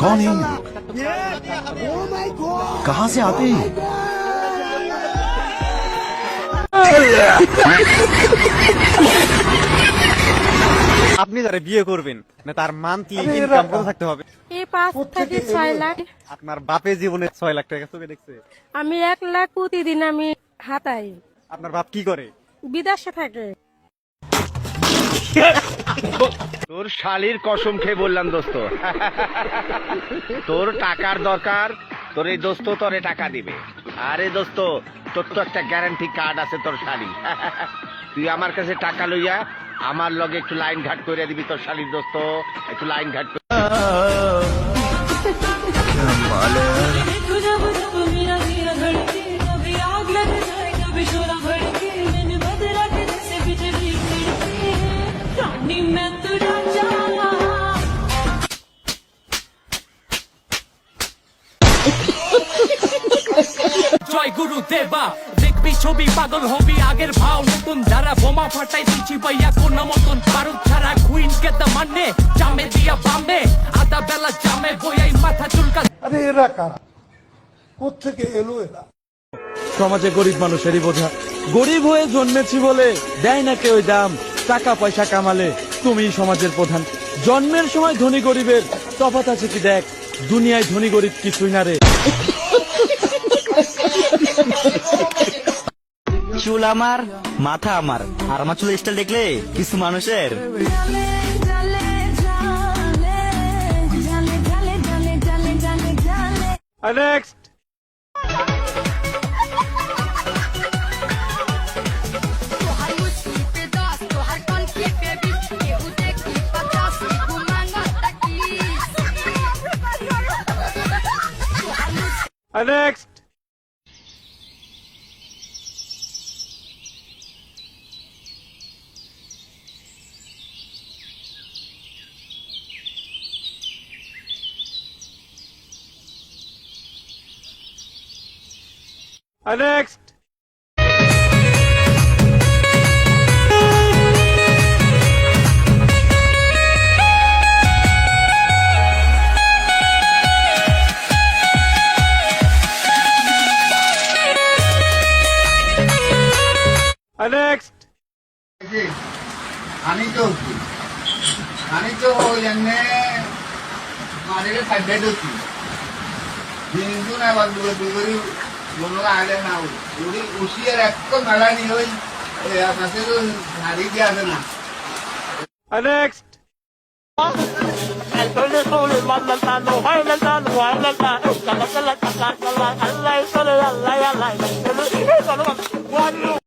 कौन है ये लोग? कहां से आते हैं? আপনি যারা বিয়ে করবেন না তার মান্থলি ইনকাম কত থাকতে হবে? এই 5 থেকে 6 লাখ। আপনার বাপে জীবনে 6 লাখ টাকা চোখে দেখছে? আমি 1 লাখ প্রতিদিন আমি হাতাই। আপনার বাপ কি করে? বিদেশে থাকে। তোর শালির কসম খেয়ে বললাম দোস্ত, তোর টাকার দরকার, তোর এই দোস্ত তোরে টাকা দিবে। আরে দোস্ত, তোর তো একটা গ্যারান্টি কার্ড আছে তোর শালি। তুই আমার কাছে টাকা লইয়া আমার লগে একটু লাইন ঘাট করে দিবি তোর শালির দোস্ত, একটু লাইন ঘাট করে। জয় গুরু দেবা দেখবি ছবি পাগল হবি আগের ভাও নতুন যারা বোমা ফাটাই দিচ্ছি ভাইয়া কোন মতন বারুদ ছাড়া কুইন কেতা মানে জামে দিয়া বামে আধা বেলা জামে বইয়াই মাথা চুলকা। আরে এরা কারা, কোত্থেকে এলো এরা? সমাজে গরিব মানুষেরই বোঝা, গরিব হয়ে জন্মেছি বলে দেয় না কেউ দাম। টাকা পয়সা কামালে তুমি সমাজের প্রধান। জন্মের সময় ধনী গরিবের তফাৎ আছে কি দেখ, দুনিয়ায় ধনী গরিব কিছুই না রে। চুল আমার, মাথা আমার, আর আমার চুলের স্টাইল দেখলে কিছু মানুষের নেক্সট নেক্সট next next আমি তো জানে মাঝে সাইডে ঢুকি কিন্তু না বাদ করি মনে আগে না ওই উশিয়ার একটু মেলা নি ওই কাছে তো হারিয়ে দিয়ে আসে না। next Allah